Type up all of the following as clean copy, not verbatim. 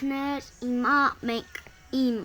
բարեկամներ, հիմա մենք իմ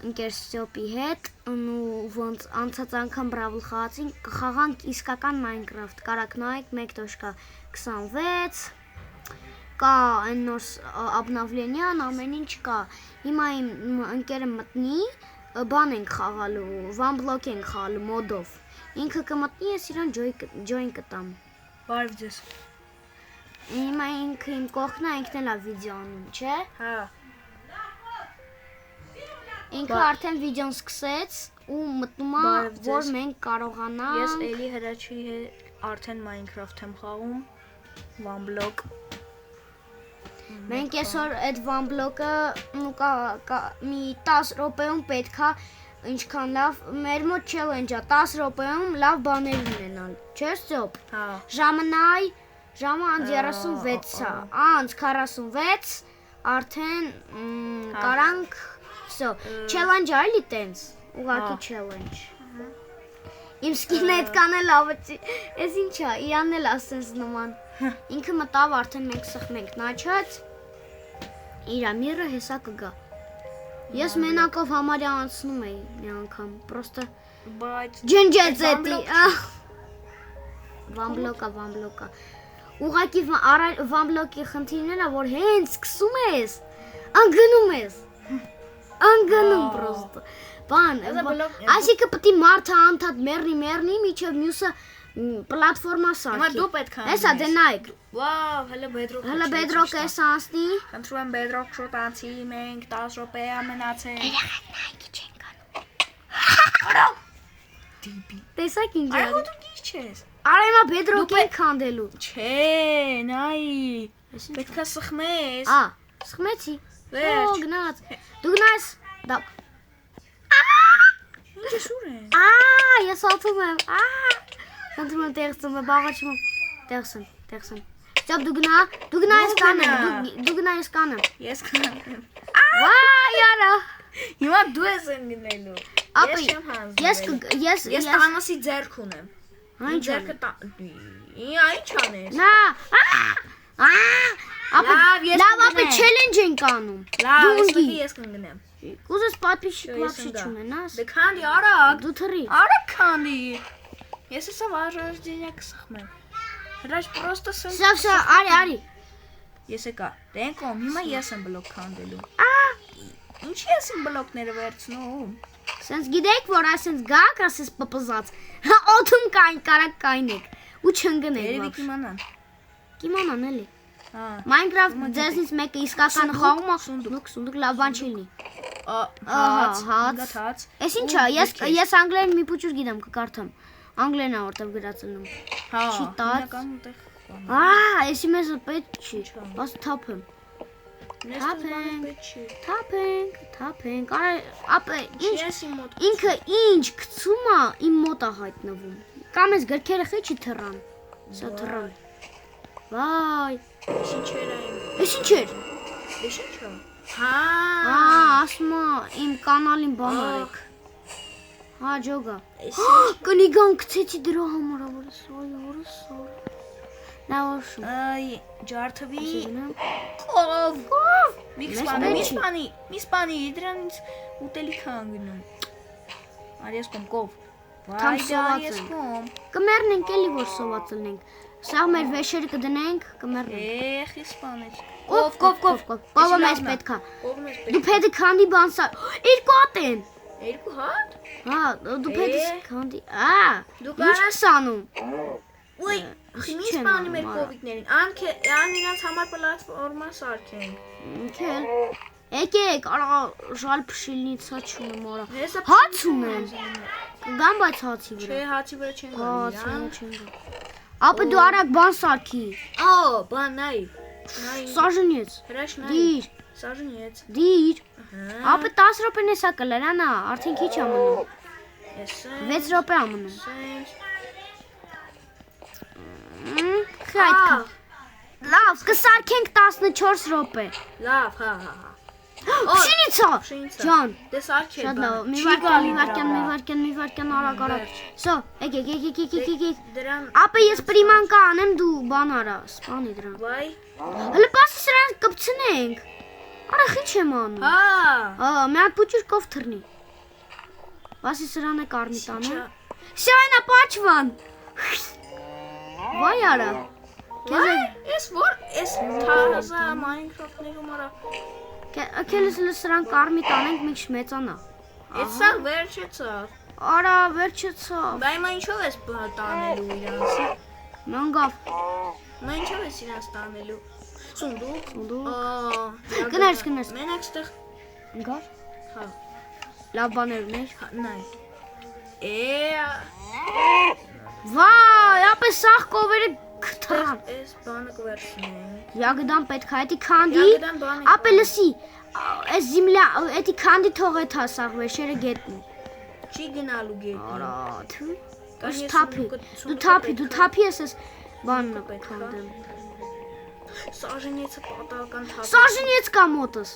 ընկեր Ստյոպի հետ ու ոնց անցած անգամ Brawl խաղացին կխաղանք իսկական Minecraft, կարաք նայեք 1.26 կա այն նոր обновление-ն, ամեն ինչ կա։ Հիմա իմ ընկերը մտնի, բան ենք խաղալու, one block ենք խաղալու մոդով։ Ինքը կմտնի, ես իրան join կտամ։ Բարև ձեզ։ Հիմա ինքը իմ կողքն է, ինքն էլ է վիդեո անում, չէ։ Հա։ Ինքը արդեն վիդեոն սկսեց ու մտնում է, որ մենք կարողանանք։ Ես էլի հրաչի հետ արդեն Minecraft եմ խաղում, one block։ Մենք այսօր այդ one block-ը մի 10 րոպեում պետքա ինչքան լավ մեր մոտ challenge-ա 10 րոպեում լավ բաներ ունենալ, չէ՞ Ստյոպ։ Հա։ Ժամը անց 36-ա, անց 46 արդեն կարանք, всё, challenge-ա էլի տենց, ուղղակի challenge։ Իմ սկինը այդքան էլ լավ չի, ես ինչա, իրանն էլ ասես նման։ Ինքը մտավ արդեն մենք սխմենք, նայած իրա միրը հեսա կգա։ Ես մենակով համարյա անցնում էի մի անգամ, պրոստը ջնջեց էդի։ One block-ա։ Ուղղակի one block-ի խնդիրն է, որ հենց սկսում ես, անգնում պրոստը։ Բան, այսինքն պետք է մարդը անդադ մեռնի, միջև մյուսը պլատֆորմա սարքի։ Հիմա դու պետք է։ Հեսա դե նայեք։ Վաու, հələ Bedrock։ Հələ Bedrock-ը էս անցնի։ Խնդրում եմ Bedrock շուտ անցի, մենք 10 րոպե ամենացել։ Երեխեք նայեք չենք անում։ Արա։ Դիպի։ Տեսակ ինչ Այո, է։ դու ի՞նչ ես։ Արա հիմա Bedrock-ին քանդելու։ Չէ, նայ։ Պետք է սխմես։ Սխմեցի։ Վերջ։ Գնաց։ Դու գնաս։ Դա։ Ինչ է շուր է։ Ես ալթում եմ։ Խնդրում եմ տեղցում եմ, բաղաչում եմ։ Տեղսն։ Ստյոպ դու գնա ես կանեմ, դու գնա ես կանեմ։ Ես կանեմ։ Վայ, արա։ Հիմա դու ես ընկնելու։ Ես չեմ հանձնվել։ Ես տանասի ձեռք ունեմ։ Այն ձեռքը ինչ անես։ Նա։ Լավ, ապա challenge ենք անում։ Լավ, ես կընկնեմ։ Կուզես պատպիշիկ չունենաս։ Դե քանդի արագ։ Դու թռի։ Արագ քանդի։ Ես էսա վարժարդենյա կսխմեմ։ Հրաշ պրոստը սեն։ Սա, արի։ Ես եկա։ Դեն կոմ, հիմա ես եմ բլոկ քանդելու։ Ինչի ես իմ բլոկները վերցնում։ Սենց գիտեք, որ այսենց գակ, ասես պպզած։ Օդում կային, կարակ կայնեք։ Ու չընկնեք։ Երևի կիմանան։ Կիմանան էլի։ Minecraft ձեզնից մեկը իսկական խաղում է, սունդուկ լավ բան չի լինի։ Հաց։ Էս ինչա, ես անգլերեն մի փոքր գիտեմ, կկարդամ։ Անգլերեն է որտեղ գրածելնում։ Չի տած։ Էսի մեզ պետք չի։ Բաս թափեմ։ Թափենք։ Ապա ինքը ինչ գցում է, իմ մոտ է հայտնվում։ Կամ էս գրքերը խիչի թռան։ Սա թռան։ Վայ, Էս ինչ էր։ Էս ինչա։ ասում իմ կանալին բան արեք։ Ջոգա։ Կնիգան գցեցի դրա համար, որս։ Նավոշում։ Ջարդվի։ Կով։ Մի սպանի, դրանից ուտելիք անգնում։ Արի ես կոմ կով։ Վայ, դարի ես կոմ։ Կմեռնենք էլի, որ սովածելնենք։ Սա մեր վեշերը կդնենք, կմեռնենք։ Ի սպանեց։ Կով։ Կովը մեզ պետքա։ Դու պետք քանդի բան սա։ Երկու հատ են։ Երկու հատ։ Դու պետք քանդի։ Դու կարաս անում։ Ոյ, մի սպանի մեր կովիկներին։ Ան իրանց համար պլատֆորմա սարքենք։ Ինքել։ Եկեք, արա ժալ փշիլնից հաց չունեմ, արա։ Հաց ունեմ։ Կգամ բայց հացի վրա։ Չէ, հացի վրա չեն գալի։ Ապա դու արագ բան սարքի։ Բան նայ։ Սաժնից։ Հրաշ նայ։ Դիր։ Սաժնից։ Դիր։ Ապա 10 րոպեն էսա կլրանա, արդեն քիչ է մնում։ 6 րոպե է մնում։ Խայտքա։ Լավ, կսարքենք 14 րոպե։ Լավ, հա։ Փշինիցա։ Ջան։ Դե սարքել Շատ լավ։ բան։ Մի վարքյան արագ։ Սո, եկեք։ Դրան Ապա ես պրիման կանեմ, դու բան արա, սպանի դրան։ վայ։ Հələ պասը սրան կպցնենք։ Արա ինչ եմ անում։ Հա։ Մի հատ փուճիրկով թռնի։ Վասի սրան է կարմի տանը։ Շայնա պաչվան։ Վայ արա։ Էս որ էս թազա Minecraft-ներում արա։ Քելս սրան կարմի տանենք մենք մեծանա։ Էսա վերջեցա։ Արա վերջեցա։ Բայ ինչով ես տանելու իրանց։ Մանգավ։ Ինչով ես իրանց տանելու։ Սունդուկ։ Գնաս։ Մենակ ստեղ Գար։ հա։ Լավ բաներ ուներ։ Նայ։ Վայ, ապե սախ կովերը քթան։ Էս բանը կվերցնենք։ Ягодан պետք է էդի քանդի։ Ягодан բանը։ Ապե լսի։ Այս զիմլա էդի քանդի թողե թա սախ վեշերը գետնի։ Չի գնալու գետնի։ Արա, թու։ Թափի։ Դու թափի ես բանն քանդեմ։ Սաժենիցը պատահական թափի։ Սաժենից կա մոտս։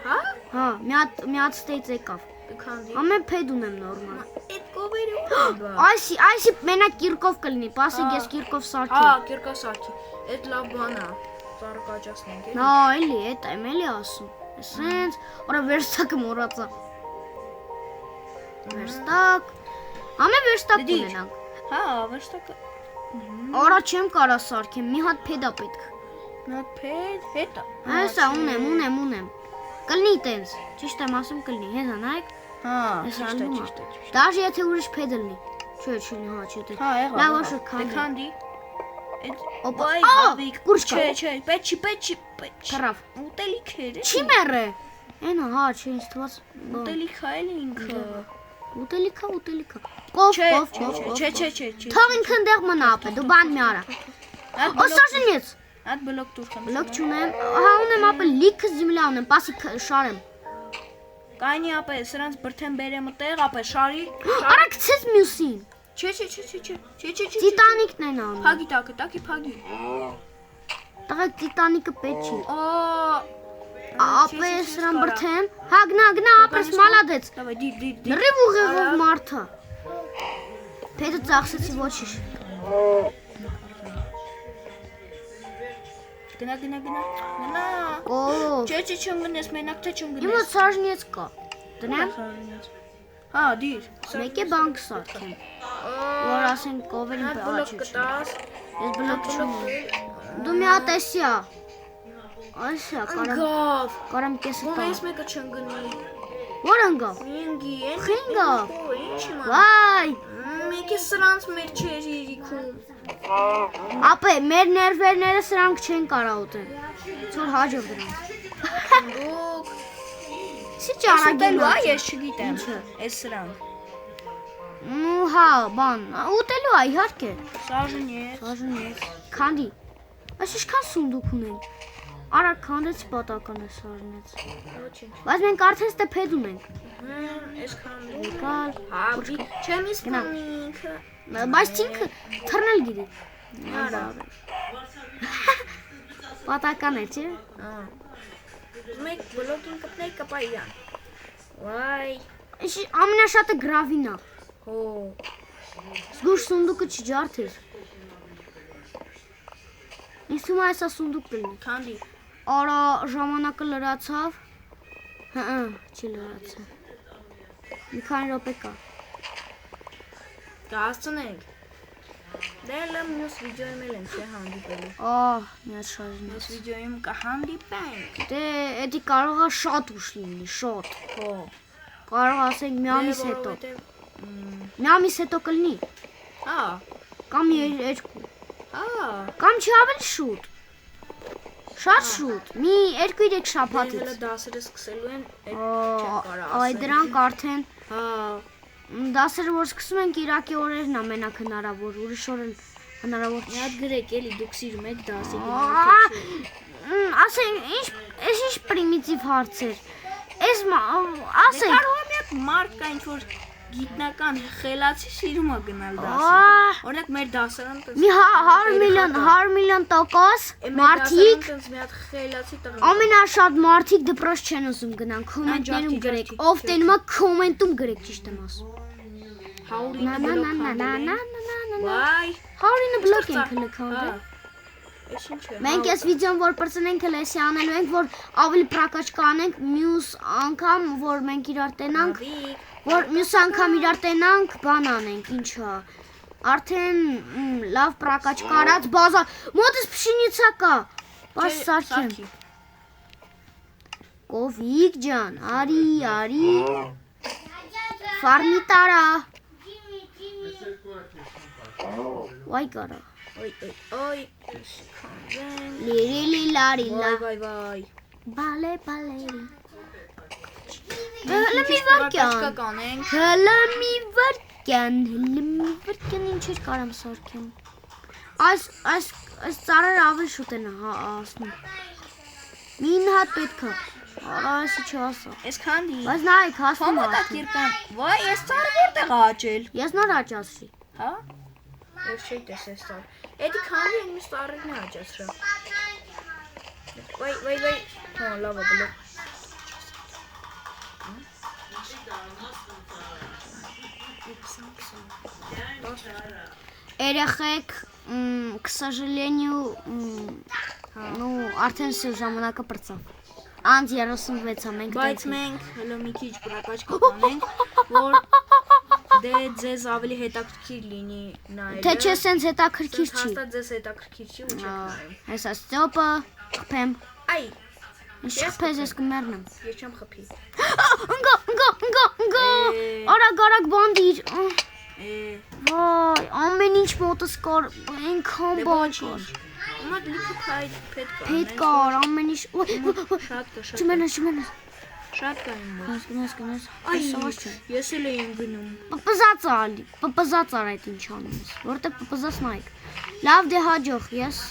Հա։ Հա, մի հատ ստեյց եկավ։ Քանդի։ Ամեն փեդ ունեմ նորմալ։ Այդ կովերը ու բա։ Այսի մենակ կիրկով կլինի, պասը ես կիրկով սարքի։ Հա, կիրկա սարքի։ Այդ լավ բան է։ Ծառը կաճացնենք էլի։ Նա էլի, էդ եմ էլի ասում։ Սենց, օրա վերստակը մոռացա։ Վերստակ։ Ամեն վերստակ ունենանք։ Հա, վերստակը։ Արա չեմ կարա սարքեմ, մի հատ փեդա պետք։ Նա փեդ, հետա։ Հեսա ունեմ։ Կլնի տենց, ճիշտ եմ ասում կլնի, հեսա նայեք։ Հա, ճիշտ է։ ճիշտ։ Դաժե եթե ուրիշ փեդ լինի։ Չէ, հա, չէ։ Հա, եղա։ Լավ աշը քանդի։ Քանդի։ Օպա, Բայ, բաբիկ։ կուրջ կա։ Չէ, պետք չի։ Թռավ։ Ուտելիք էր։ Չի մեռե։ Այնա, հա, չէ, ինձ թվաց։ Ուտելիք է էլի ինքը։ Ուտելիքա։ Կով։ Չէ։ Թող ինքը ընդեղ մնա ապե, դու բան մի արա։ Օսաշնից։ Այդ բլոկ դուր խնդրում։ Բլոկ չունեմ, հա ունեմ ապե լիքը զիմլա ունեմ, պասի շարեմ։ Կայնի ապե, սրանց բրթեն բերեմ տեղ, ապե շարի։ Արա գցեց մյուսին։ Չէ։ Տիտանիկն են անում։ Փագի տակի փագի։ Տղա տիտանիկը պետք չի։ Ա Ապե սրան բրթեմ։ Հա գնա, ապես մալադեց։ Դավայ դիր։ Լրիվ ուղեղով մարդը։ Փեդը ծախսեցի ոչիշ։ Գնա։ Կով։ Չէ, չընկնես, մենակ թե չընկնես։ Իմը սաժնից կա։ Դնեմ։ Հա, դիր։ Մեկ է բանկ սարքեմ։ Որ ասեն կովերին բլոկ պաճ։ կտաս։ Ես բլոկ չունեմ։ Դու մի հատ էսիա։ Այսա, կարամ կեսը Ո՞ւմ տա։ ես մեկը չընկնի։ Որ ընկավ։ Ինգի, Խինգա։ Ինչի՞ ման։ Վայ։ Մեկը սրանց մեր չէր իրիքում։ Ապե, մեր ներվերները սրանք չեն կարա ուտեն։ Ցոր հաջող դրանք։ Դուք Սի ճանագելու ուտելու է, ես չգիտեմ։ Ինչը։ Էս սրանք։ Հա, բան, ուտելու է իհարկե։ Սաժնիեց։ Սաժնից։ Քանդի։ Այս ինչքան սունդուկ ունեն։ Արա քանդեց պատական է սաժնից։ Ոչինչ։ Բայց մենք արդեն ստե փեդ ունենք։ Այսքան։ Եկալ։ Հա, չեմ իսկում ինքը։ Բայց ինքը թռնել գիտի։ Արա։ Պատական է, չէ՞։ Հա։ Մեկ բլոկին կպնեի կպայան։ Վայ։ Իշի ամենաշատը գրավին է։ Հո։ Զգուշ սունդուկը չջարդիր։ Ինձ թվում է սա սունդուկ կլինի։ Քանդի։ Արա ժամանակը լրացավ։ Հա, չի լրացավ։ Մի քանի րոպե կա։ Կհասցնենք։ Դե լավ մյուս վիդեոյում էլ ենք հանդիպելու։ Մի հատ շարժնից։ Մյուս վիդեոյում կհանդիպենք։ Դե, էդի կարող է շատ ուշ լինի, շատ։ Հո։ Կարող ասենք մի ամիս հետո։ Մի ամիս հետո կլինի։ Հա։ Կամ երկու։ Հա։ Կամ չի ավելի շուտ։ Շատ շուտ։ Մի 2-3 շաբաթից։ Հələ դասերը սկսելու են, չեմ կարա ասել։ Այ դրանք արդեն Հա։ դասերը որ սկսում ենք Իրաքի օրերն է մենակ հնարավոր, ուրիշ օր էլ հնարավոր Մի հատ գրեք էլի դուք սիրում եք դասի Ասենք, ինչ պրիմիտիվ հարցեր։ Այս ասենք Կարող է մի հատ մարդ կա ինչ որ գիտնական խելացի սիրում է գնալ դասի։ Օրինակ մեր դասարան տես։ մի 100 միլիոն տոկոս մարդիկ մի հատ խելացի տղա։ ամենաշատ մարդիկ դպրոց չեն ուզում գնան, կոմենտներում գրեք, ով տենում է կոմենտում գրեք, ճիշտ եմ ասում։ 100-ը բլոկ հանդիպել։ Վայ, 100-ը բլոկ ենք լքանդը։ Էս ինչ է։ Մենք այս վիդեոն որ պրծնենք լեսի անելու ենք, որ ավելի պրակաչ կանենք մյուս անգամ, որ մենք իրար տենանք, որ մյուս անգամ իրար տենանք, բան անենք, ինչա։ Արդեն լավ պրակաչ կարած բազա, մոտս փշինիցա կա։ Բաս սարքեմ։ Կովիկ ջան, արի։ Ֆարմի տարա։ Վայ կարա։ Ոյ։ Լիրի լարի լա։ Վայ։ Բալե։ Հələ մի վարքան կանենք։ Հələ մի վարքան ինչ էր կարամ սարքեմ։ Այս ծառերը ավելի շուտ են ասնում։ Մին հատ պետք է։ Արա էսի չասա։ Էս քանդի։ Բայց նայեք հասնում է։ Կիրկան։ Վայ, էս ծառը որտեղ է աճել։ Ես նոր աճացրի։ Հա։ Ես չի տեսես ծառ։ Էդի քանդի մյուս ծառերն է աճացրա։ Վայ։ Հա, լավ է բլոկ։ Երեխեք, к сожалению, ну, արդեն սա ժամանակը պրծավ։ Անց 36-ա մենք Բայց մենք հələ մի քիչ պրակաչ կանենք, որ դե ձեզ ավելի հետաքրքիր լինի նայելը։ Թե չէ սենց հետաքրքիր չի։ Հաստատ ձեզ հետաքրքիր չի ու չեք նայում։ Հեսա ստոպը, խփեմ։ Այ, Ինչ խփես ես կմեռնեմ։ ես չեմ խփի։ Ընկա։ Արագ բանդիր։ Վայ, ամեն ինչ մոտս կար, այնքան բան կար։ Ումա լիքը պետք է։ Պետք կար, ամեն ինչ։ Շատ կա։ Չմենաս։ Շատ կա իմ մոտ։ Գնաս։ Այ, ես էլ եմ գնում։ Պպզած այդ ինչ անում ես, որտեղ պպզած նայեք։ Լավ դե հաջող, ես։